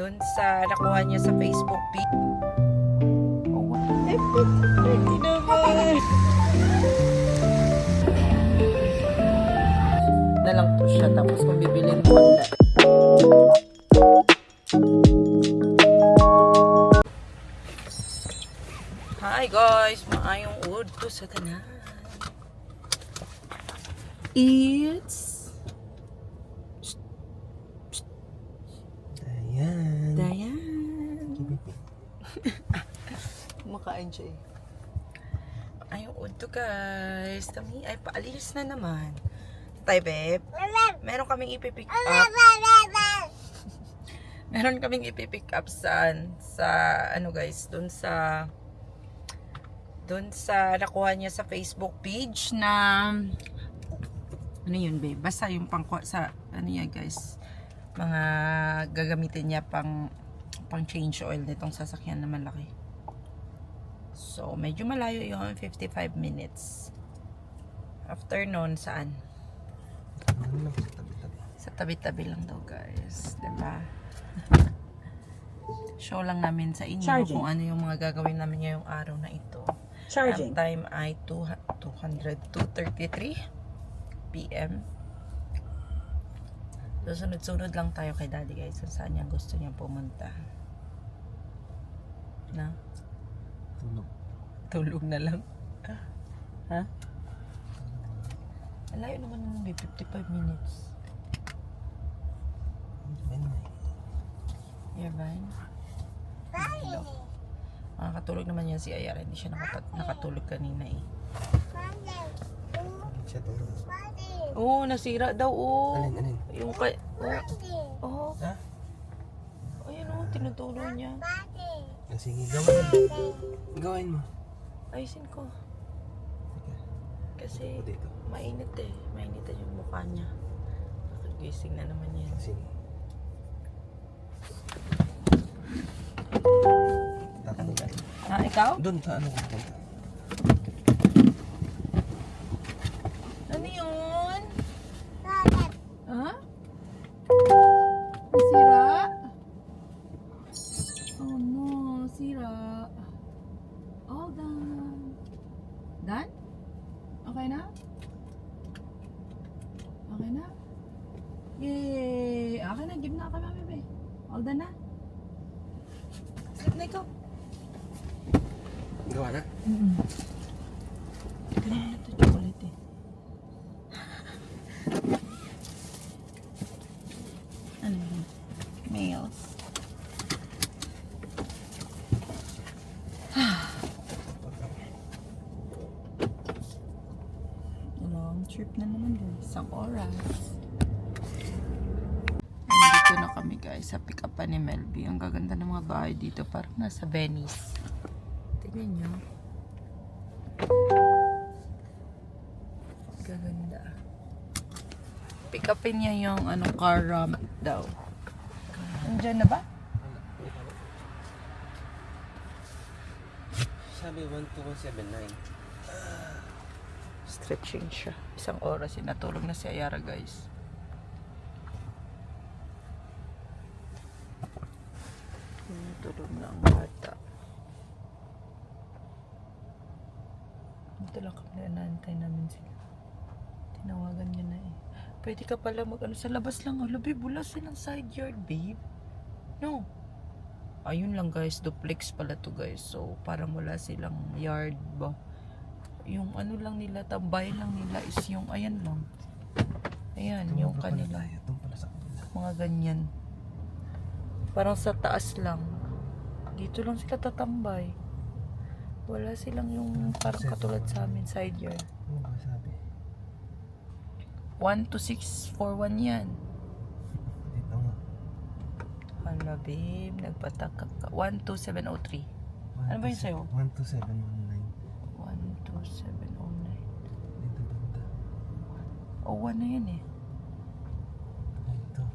Doon sa nakuha niya sa Facebook page. Oh, hindi naman. Na lang to siya, tapos kung bibilin mo wala. Hi guys, maayong udto sa tanan. It's Dayan. Kumakain siya eh. Ayong udto guys. Kami ay paalis na naman. Tay babe, meron kaming ipipick up. Meron kaming ipipick up saan? Sa ano guys, doon sa nakuha niya sa Facebook page na ano yun babe, basta yung pangkuha sa ano yan guys, mga gagamitin niya pang change oil nitong sasakyan na malaki. So medyo malayo yun, 55 minutes. After nun, saan? Sa tabi-tabi lang daw guys, diba? Show lang namin sa inyo kung ano yung mga gagawin namin ngayong araw na ito. Ang time ay 2:33 PM. So sunod-sunod lang tayo kay daddy guys kung saan niya gusto niya pumunta. Na? Tulog na lang. Ha? Alayo naman ng 55 minutes. You're fine? Hello. Makakatulog naman yan si Ayara. Hindi siya nakatulog kanina eh. Oo, nasira daw. Oo. Alin? Yung kay... Oo. Ha? Ayan o, tinutuloy niya. Sige, gawin mo. Ayusin ko. Kasi mainit eh. Mainit yung mukha niya. Nakagising na naman yan. Sige. Ha, ikaw? Doon sa ano ka punta? Ano yun? Ha? Sira? Oh no, sira. All done. Done? Okay na? Okay na? Yay! Okay na, give na kami, bebe. All done na? Sleep na ikaw. Gawa na? Ganun na ito, chocolate eh. Ano yun? Mails. Long trip na naman guys. Isang oras. Nandito na kami guys sa pick-upan ni Melby. Ang gaganda ng mga bahay dito. Parang nasa Venice. Tingnan nyo. Gaganda. Pick-upin niya yung anong car ramp daw. Nandiyan na ba? Sabi 12179. Stretching siya. Isang oras natulog na si Ayara guys. Tulog na ang bata. Dito lang kami naantay namin sila. Tinawagan niya na eh. Pwede ka pala mag-ano sa labas lang. Babe, wala silang side yard, babe. No. Ayun lang guys, duplex pala to guys. So, parang wala silang yard ba. Yung ano lang nila, tambay lang nila is yung ayan lang. Ayan, yung kanila. Mga ganyan. Parang sa taas lang. Dito lang sila tatambay. Wala silang yung parang katulad sa amin, side yard. Ano ba sabi? 12641 yan. Dito nga. Hala babe, nagpataka ka. 12703. Ano ba yun sa'yo? 12719. 12709. Dito banda. O, 1 na yan eh. Dito.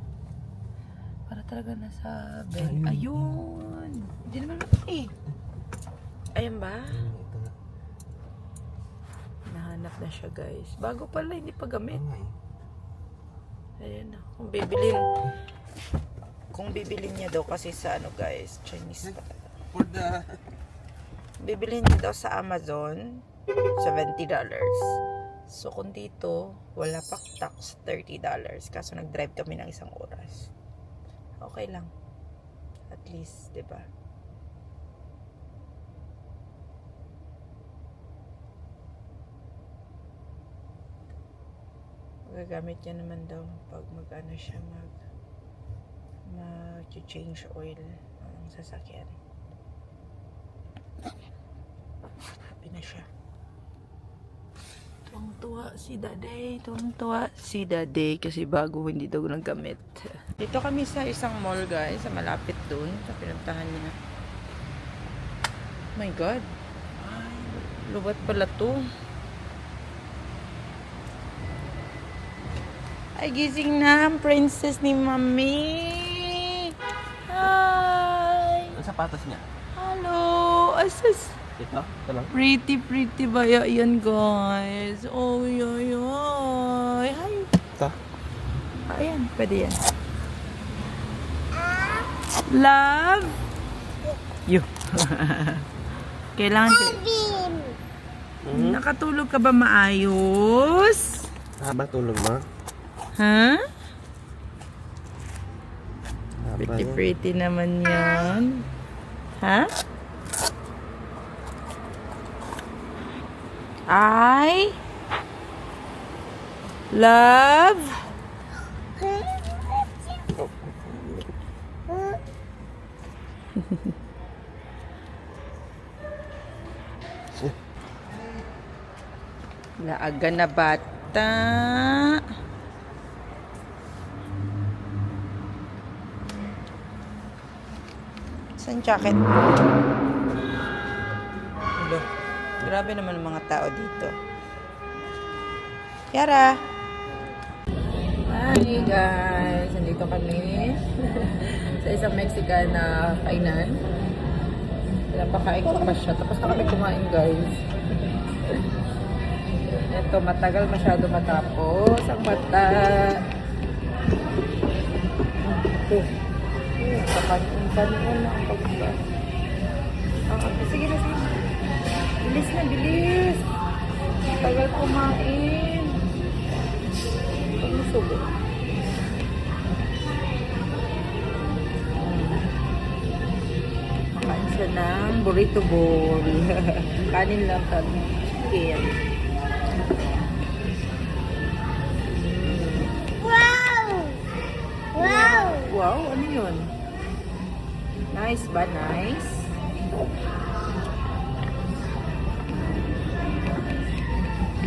Para talaga nasa bed. Ayun. Ayun. Hindi naman eh. Ayan ba? Ito nga. Nahanap na siya guys. Bago pala, hindi pa gamit. Oo nga eh. Ayan na. Kung bibili niya daw kasi sa ano guys, Chinese pa. For the... Bibili niya daw sa Amazon, $70. So kung dito, wala pa tax, $30. Kaso nag-drive kami ng 1 oras. Okay lang. At least, 'di ba? Magagamit niya naman daw pag mag-ano siya mag-change oil ng sasakyan. Happy na siya. Tuwang-tuwa si Daday. Tuwang-tuwa si Daday kasi bago hindi daw nagamit. Dito kami sa isang mall guys, sa malapit dun, sa pinuntahan niya. My God. Ay, lubat pala to. Ay, gising na ang princess ni Mami. Hi. Ang sapatos niya. Hello. Asas. Ito? Ito lang? Pretty ba yan guys? Oh, yoy. Hi. Ito? Ayan, pwede yan. Love. You. Kailangan Nakatulog ka ba maayos? Haba tulog mo? Ha? Haba yan. Pretty naman yan. Ha? I love Laaga na bata. Saan jacket mo? Hello. Grabe naman ang mga tao dito. Yara! Hi guys! Nandito kami sa isang Mexican na kainan. Napakain ko pa siya. Tapos na kami kumain guys. Ito, matagal masyado matapos. Ang mata. Ito. Kapanin mo na ang pagka. Sige na, sige. Bilis na, bilis. Tagal kumain. Pagmusubo. Makain siya ng burrito bowl. Kanin lang kami. Chicken. Wow, ano yun? Nice ba? Nice?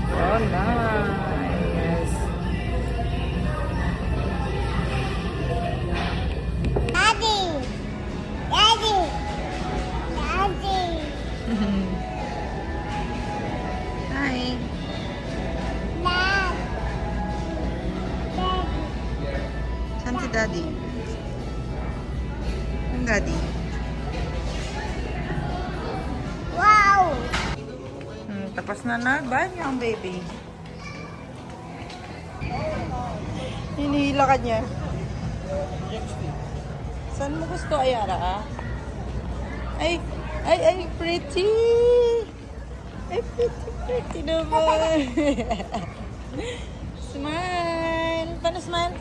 Oh, nice. Daddy! Daddy! Daddy! Hi. Dad! Daddy! Saan si Daddy? Ang Daddy? Wow! Tapos na banyo ang baby. Hinihila ka niya. Saan mo gusto, Ayara? Ay, pretty! Ay, pretty naman. Smile! Paano smile?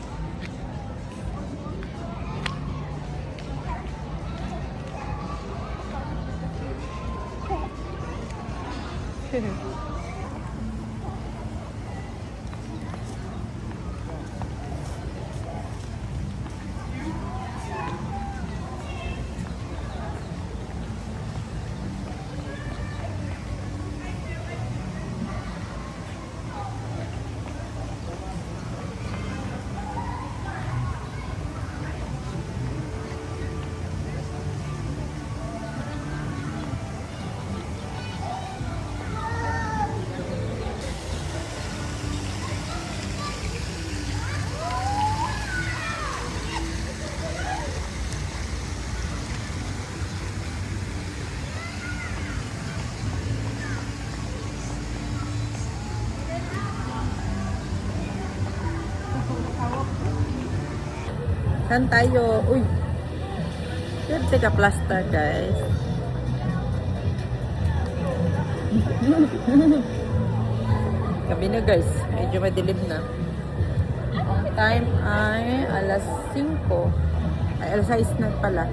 Saan tayo? Uy! Lipstick a plaster, guys. Gabi na, guys. Medyo madilim na. Ang time ay alas 5. Ay, alas 6 na pala.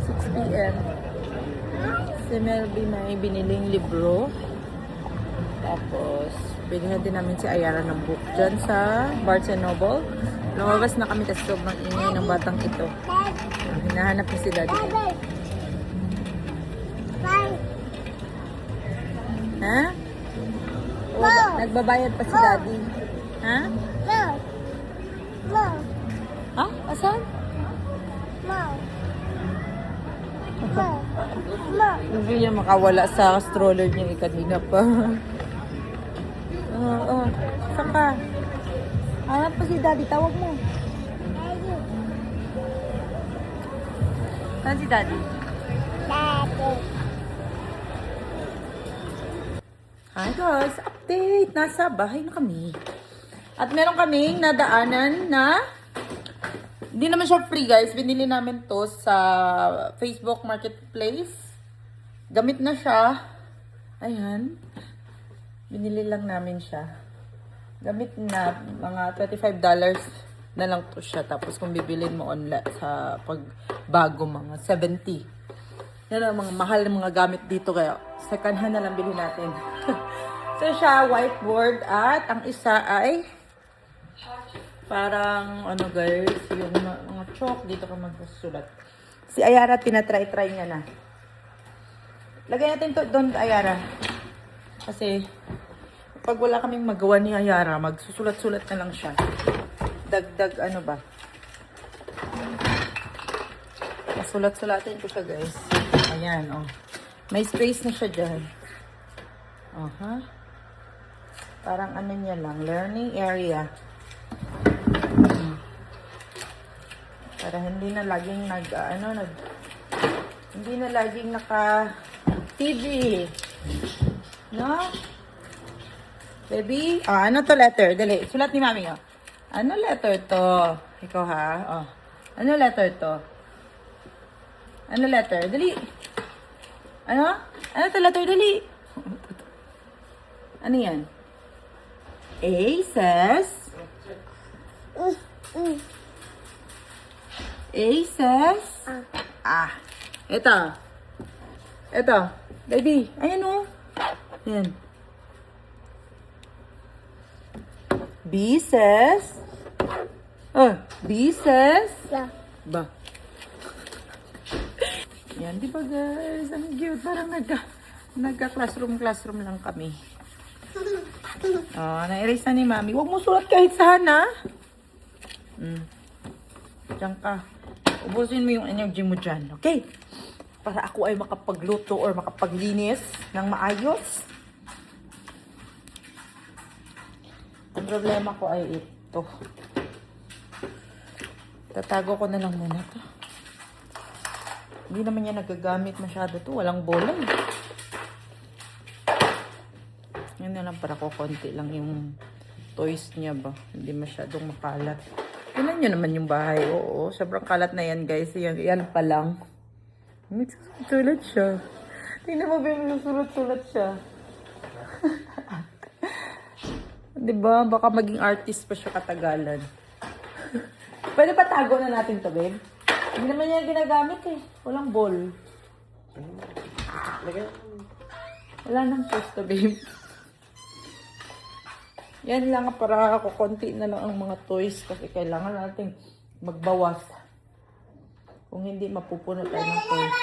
6 p.m. Si Melby may biniling libro. Tapos, binigyan din namin si Ayara ng book dyan sa Barnes & Noble. Lumabas na kami kasi sobrang ingay ng batang ito. Hinahanap ko si Daddy. Bye. Ha? O, nagbabayad pa si Daddy. Ha? No. No. Ha? Asan? No. No. No. Hindi niya makawala sa stroller niya kanina pa. Oo. Saan ka? Hanap pa si Daddy. Tawag mo. Daddy. Saan si Daddy? Daddy. Hi guys! Update! Nasa bahay na kami. At meron kaming nadaanan na hindi naman siya free guys. Binili namin to sa Facebook Marketplace. Gamit na siya. Ayan. Binili lang namin siya. Gamit na mga $35 na lang to siya. Tapos kung bibilin mo online sa pagbago mga 70. Yan ang mga mahal ng mga gamit dito. Kaya second hand na lang bilhin natin. So siya, whiteboard. At ang isa ay parang ano guys, yung mga chalk. Dito ka magsusulat. Si Ayara, tinatry-try niya na. Lagay natin to doon, Ayara. Kasi pag wala kaming magawa ni Ayara, magsusulat-sulat na lang siya. Dagdag ano ba? Masulat-sulatin ko siya guys. Ayan, oh. May space na siya dyan. Parang ano niya lang, learning area. Para hindi na laging hindi na laging naka TV. No? Baby? Ano to letter? Dali, sulat ni Mami, oh. Ano letter to? Ikaw ha? Oh. Ano letter to? Ano letter? Dali. Ano? Ano to letter? Dali. Ano yan? A says... A says... Ito. Ito. Baby. Ayan o. Ayan. B says... B says... Yeah. Ba. Yan, di ba guys? Ang cute. Parang nagka-classroom lang kami. Na-erase na ni Mami. Huwag mo sulat kahit saan, ha? Diyan ka. Ubusin mo yung energy mo dyan, okay? Para ako ay makapagluto or makapaglinis ng maayos. Ang problema ko ay ito. Tatago ko na lang muna to. Hindi naman niya nagagamit masyado to. Walang bola eh. Yan na lang para ko konti lang yung toys niya ba. Hindi masyadong makalat. Tingnan nyo naman yung bahay. Oo, sobrang kalat na yan guys. Yan pa lang. May sulat siya. Tingnan mo ba yung sulat siya. Diba? Baka maging artist pa siya katagalan. Pwede pa tago na natin to, babe? Hindi naman niya ginagamit eh. Walang ball. Wala nang pwesto, babe. Yan lang para kukunti na lang ang mga toys kasi kailangan natin magbawas. Kung hindi, mapupuno tayo ng toys.